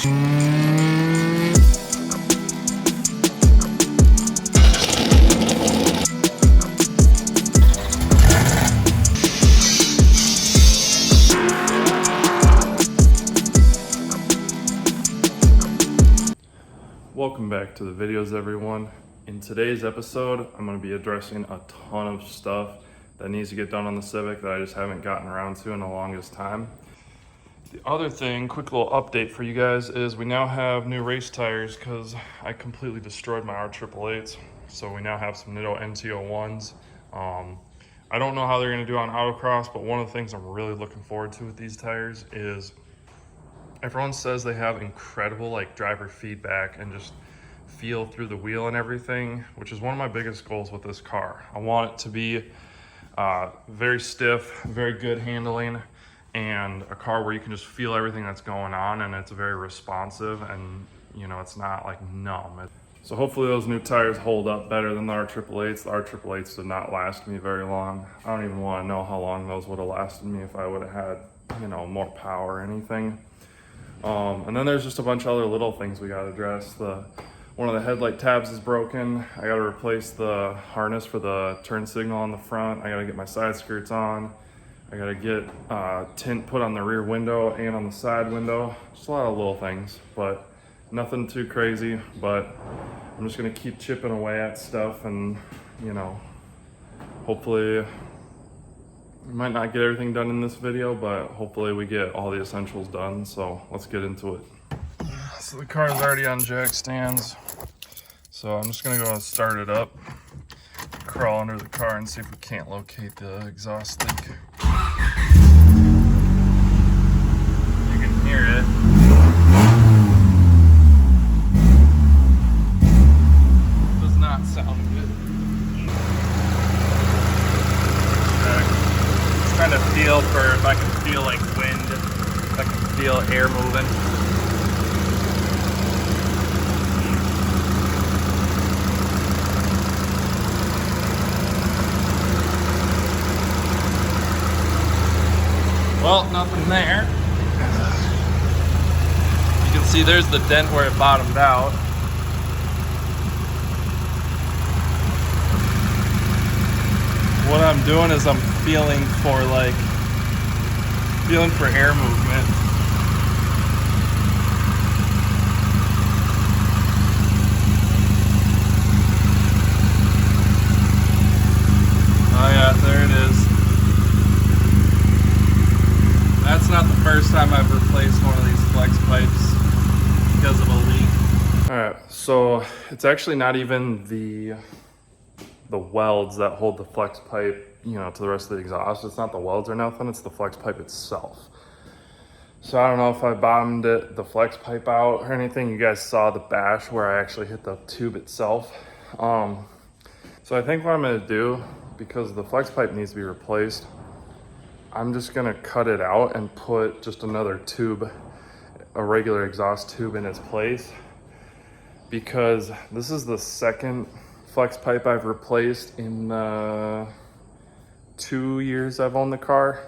Welcome back to the videos, everyone. In today's episode, I'm going to be addressing a ton of stuff that needs to get done on the Civic that I just haven't gotten around to in the longest time. The other thing, quick little update for you guys, is we now have new race tires because I completely destroyed my R888s. So we now have some Nitto NT01s. I don't know how they're going to do on autocross, but one of the things I'm really looking forward to with these tires is everyone says they have incredible like driver feedback and just feel through the wheel and everything, which is one of my biggest goals with this car. I want it to be very stiff, very good handling, and a car where you can just feel everything that's going on, and it's very responsive, and you know, it's not like numb. So hopefully those new tires hold up better than the R888s. The R888s did not last me very long. I don't even want to know how long those would have lasted me if I would have had, you know, more power or anything. And then there's just a bunch of other little things we got to address. One of the headlight tabs is broken. I got to replace the harness for the turn signal on the front. I got to get my side skirts on. I got to get tint put on the rear window and on the side window. Just a lot of little things, but nothing too crazy. But I'm just going to keep chipping away at stuff, and you know, hopefully we might not get everything done in this video, but hopefully we get all the essentials done. So let's get into it. So the car is already on jack stands. So I'm just gonna go and start it up, crawl under the car and see if we can't locate the exhaust leak. You can hear it. Does not sound good. Trying to feel for if I can feel like wind, if I can feel air moving. Well, nothing there. You can see there's the dent where it bottomed out. What I'm doing is I'm feeling for air movement. Oh yeah, there it is. That's not the first time I've replaced one of these flex pipes because of a leak. All right, so it's actually not even the welds that hold the flex pipe, you know, to the rest of the exhaust. It's not the welds or nothing, it's the flex pipe itself. So I don't know if I bottomed the flex pipe out or anything. You guys saw the bash where I actually hit the tube itself. So I think what I'm gonna do, because the flex pipe needs to be replaced, I'm just gonna cut it out and put just another tube, a regular exhaust tube in its place, because this is the second flex pipe I've replaced in 2 years I've owned the car.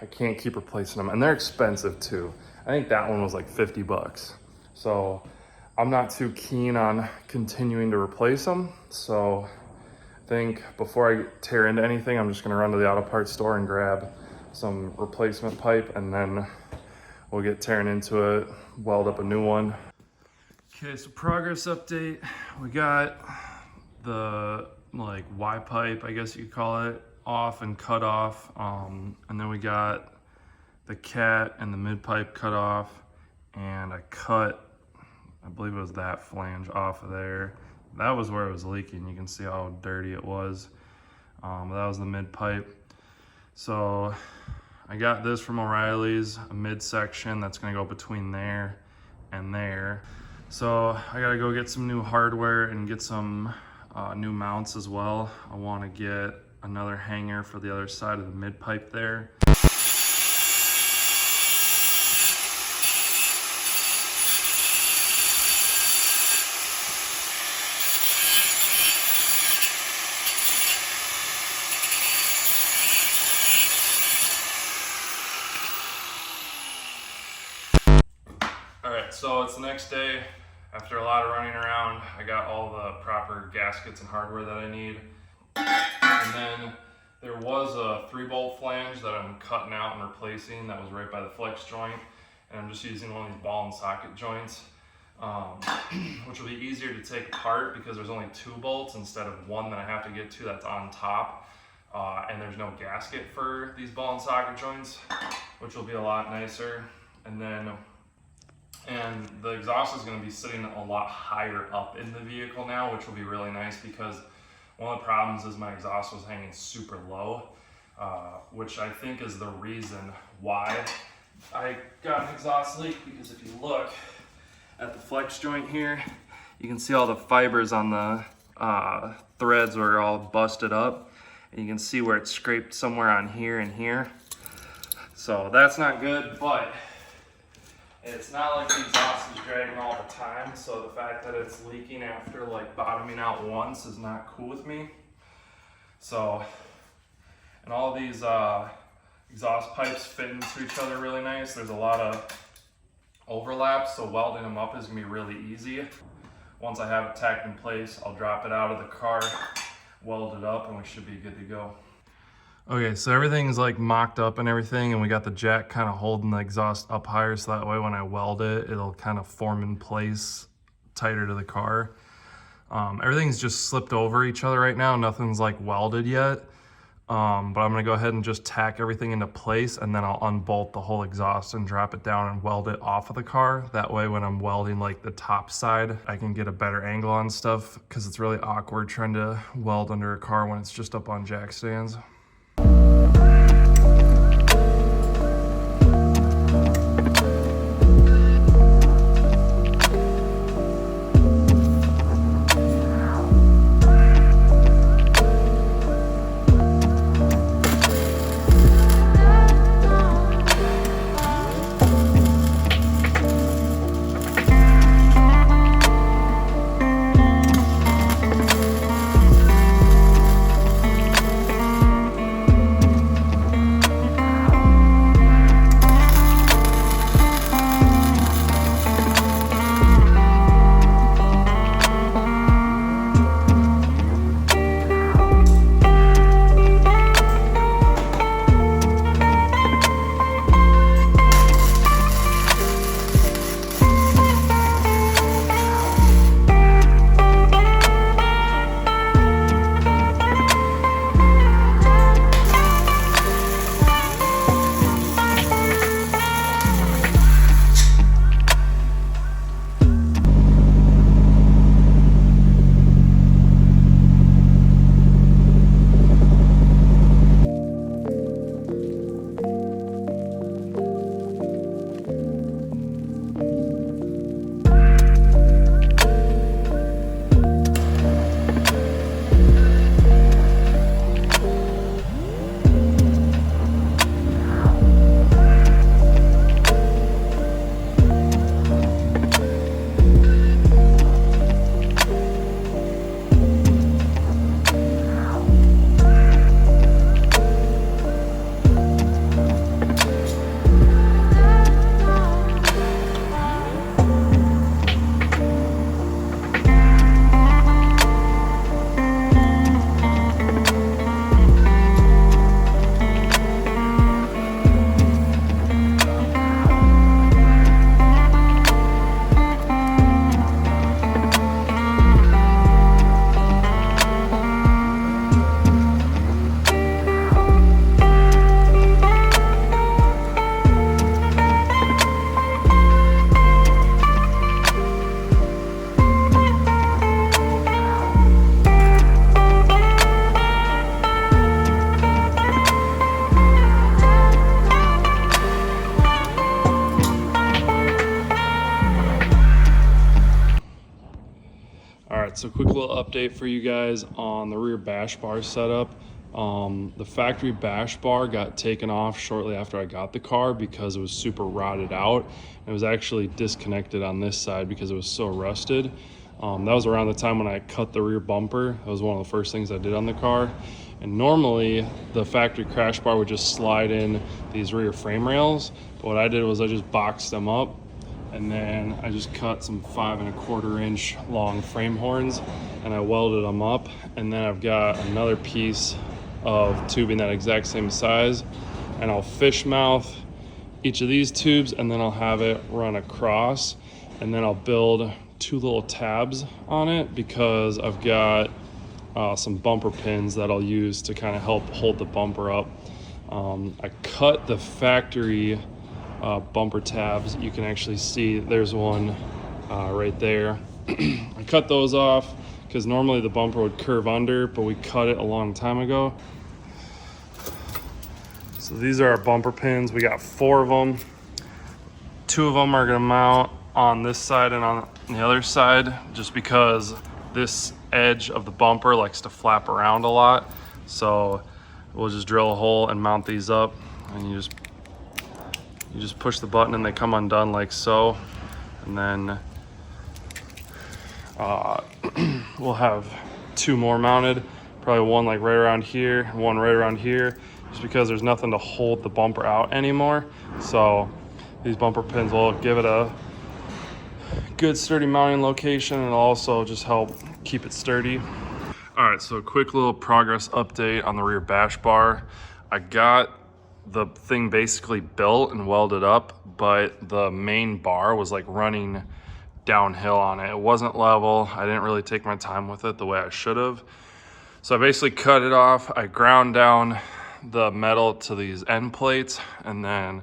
I can't keep replacing them, and they're expensive too. I think that one was like 50 bucks. So I'm not too keen on continuing to replace them. So I think before I tear into anything, I'm just gonna run to the auto parts store and grab some replacement pipe, and then we'll get tearing into it, weld up a new one. Okay, so progress update. We got the like Y pipe, I guess you could call it, off and cut off, and then we got the cat and the mid pipe cut off, and I cut, I believe it was that flange off of there. That was where it was leaking. You can see how dirty it was. That was the mid pipe. So I got this from O'Reilly's, a mid section that's gonna go between there and there. So I gotta go get some new hardware and get some new mounts as well. I want to get another hanger for the other side of the mid pipe there. All right, Alright, so it's the next day. After a lot of running around, I got all the proper gaskets and hardware that I need. And then there was a 3-bolt flange that I'm cutting out and replacing that was right by the flex joint. And I'm just using one of these ball and socket joints, which will be easier to take apart because there's only 2 bolts instead of 1 that I have to get to that's on top. And there's no gasket for these ball and socket joints, which will be a lot nicer. And the exhaust is going to be sitting a lot higher up in the vehicle now, which will be really nice because one of the problems is my exhaust was hanging super low, which I think is the reason why I got an exhaust leak. Because if you look at the flex joint here, you can see all the fibers on the threads were all busted up, and you can see where it's scraped somewhere on here and here. So that's not good, but it's not like the exhaust is dragging all the time, so the fact that it's leaking after like bottoming out once is not cool with me. So, and all these exhaust pipes fit into each other really nice. There's a lot of overlap, so welding them up is gonna be really easy. Once I have it tacked in place, I'll drop it out of the car, weld it up, and we should be good to go. Okay, so everything's like mocked up and everything, and we got the jack kind of holding the exhaust up higher so that way when I weld it, it'll kind of form in place tighter to the car. Everything's just slipped over each other right now. Nothing's like welded yet, but I'm gonna go ahead and just tack everything into place, and then I'll unbolt the whole exhaust and drop it down and weld it off of the car. That way when I'm welding like the top side, I can get a better angle on stuff, because it's really awkward trying to weld under a car when it's just up on jack stands. So quick little update for you guys on the rear bash bar setup. The factory bash bar got taken off shortly after I got the car because it was super rotted out. It was actually disconnected on this side because it was so rusted. That was around the time when I cut the rear bumper. That was one of the first things I did on the car. And normally the factory crash bar would just slide in these rear frame rails. But what I did was I just boxed them up, And then I just cut some 5 1/4 inch long frame horns and I welded them up. And then I've got another piece of tubing that exact same size, and I'll fish mouth each of these tubes, and then I'll have it run across, and then I'll build 2 little tabs on it because I've got some bumper pins that I'll use to kind of help hold the bumper up. I cut the factory bumper tabs. You can actually see there's one right there. I cut those off because normally the bumper would curve under, but we cut it a long time ago. So these are our bumper pins. We got 4 of them. 2 of them are gonna mount on this side and on the other side, just because this edge of the bumper likes to flap around a lot. So we'll just drill a hole and mount these up, and you just push the button and they come undone like so. And then we'll have 2 more mounted, probably one like right around here, one right around here, just because there's nothing to hold the bumper out anymore. So these bumper pins will give it a good sturdy mounting location, and it'll also just help keep it sturdy. All right, so a quick little progress update on the rear bash bar. I got the thing basically built and welded up, but the main bar was like running downhill on it. It wasn't level. I didn't really take my time with it the way I should have. So I basically cut it off. I ground down the metal to these end plates, and then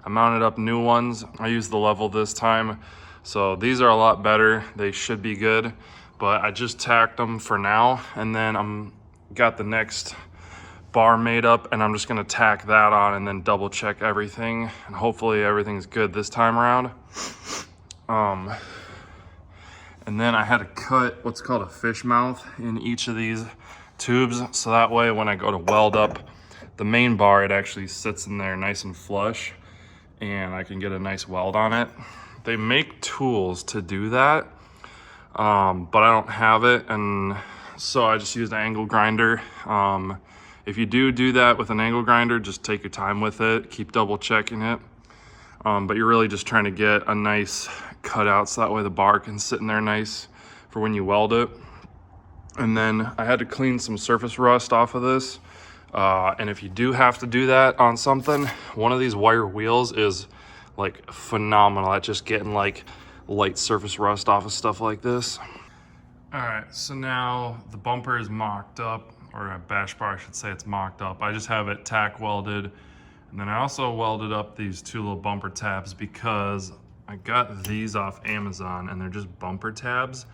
I mounted up new ones. I used the level this time. So these are a lot better. They should be good, but I just tacked them for now. And then I'm got the next bar made up, and I'm just gonna tack that on and then double check everything. And hopefully everything's good this time around. And then I had to cut what's called a fish mouth in each of these tubes. So that way when I go to weld up the main bar, it actually sits in there nice and flush, and I can get a nice weld on it. They make tools to do that, but I don't have it, and so I just used an angle grinder. If you do that with an angle grinder, just take your time with it, keep double checking it. But you're really just trying to get a nice cutout so that way the bar can sit in there nice for when you weld it. And then I had to clean some surface rust off of this. And if you do have to do that on something, one of these wire wheels is like phenomenal at just getting like light surface rust off of stuff like this. All right, so now the bumper is mocked up, or a bash bar, I should say, it's mocked up. I just have it tack welded. And then I also welded up these 2 little bumper tabs because I got these off Amazon, and they're just bumper tabs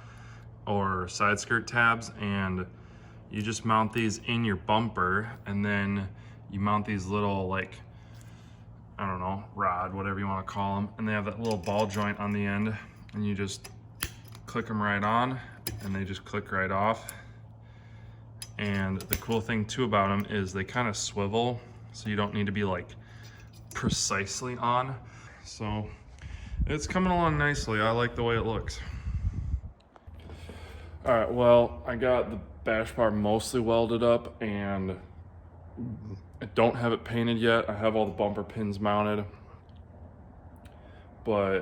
or side skirt tabs, and you just mount these in your bumper, and then you mount these little, like, I don't know, rod, whatever you want to call them, and they have that little ball joint on the end, and you just click them right on, and they just click right off. And the cool thing too about them is they kind of swivel, so you don't need to be like precisely on. So it's coming along nicely. I like the way it looks. All right, well, I got the bash bar mostly welded up, and I don't have it painted yet. I have all the bumper pins mounted, but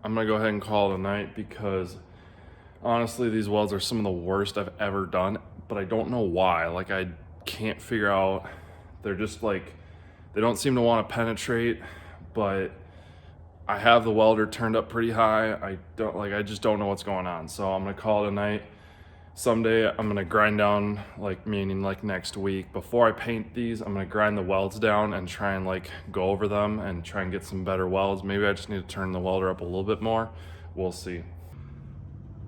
I'm gonna go ahead and call it a night because honestly, these welds are some of the worst I've ever done, but I don't know why. Like, I can't figure out, they're just like, they don't seem to want to penetrate, but I have the welder turned up pretty high. I just don't know what's going on. So I'm gonna call it a night. Someday I'm gonna grind down, like, meaning like next week, before I paint these, I'm gonna grind the welds down and try and like go over them and try and get some better welds. Maybe I just need to turn the welder up a little bit more. We'll see.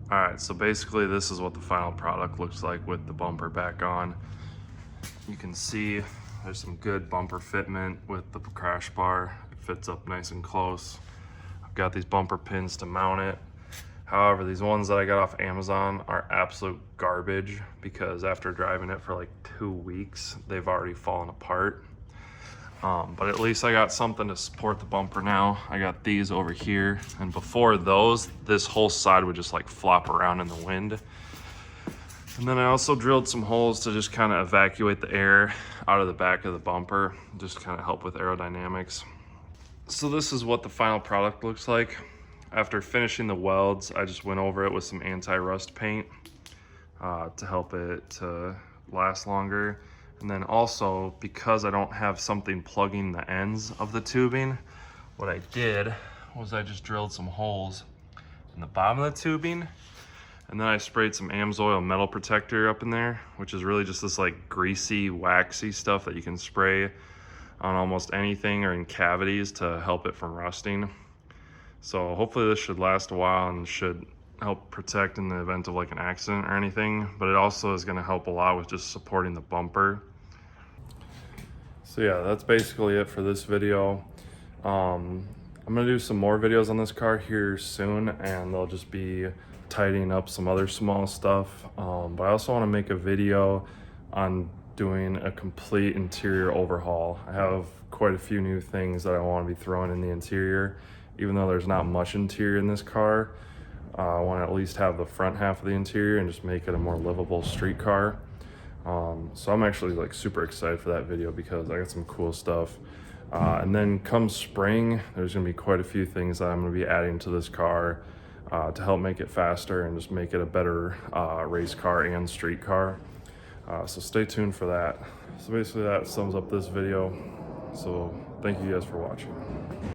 All right, so basically this is what the final product looks like with the bumper back on. You can see there's some good bumper fitment with the crash bar. It fits up nice and close. I've got these bumper pins to mount it. However, these ones that I got off Amazon are absolute garbage because after driving it for like 2 weeks, they've already fallen apart. But at least I got something to support the bumper now. I got these over here, and before those, this whole side would just like flop around in the wind. And then I also drilled some holes to just kind of evacuate the air out of the back of the bumper, just kind of help with aerodynamics. So this is what the final product looks like. After finishing the welds, I just went over it with some anti-rust paint to help it to last longer. And then also, because I don't have something plugging the ends of the tubing, what I did was I just drilled some holes in the bottom of the tubing, and then I sprayed some Amsoil metal protector up in there, which is really just this like greasy, waxy stuff that you can spray on almost anything or in cavities to help it from rusting. So hopefully this should last a while and should help protect in the event of like an accident or anything, but it also is going to help a lot with just supporting the bumper. So yeah, that's basically it for this video. I'm gonna do some more videos on this car here soon, and they'll just be tidying up some other small stuff. But I also want to make a video on doing a complete interior overhaul. I have quite a few new things that I want to be throwing in the interior. Even though there's not much interior in this car, I want to at least have the front half of the interior and just make it a more livable street car. So I'm actually like super excited for that video because I got some cool stuff. And then come spring, there's gonna be quite a few things that I'm gonna be adding to this car to help make it faster and just make it a better race car and street car. So stay tuned for that. So basically that sums up this video. So thank you guys for watching.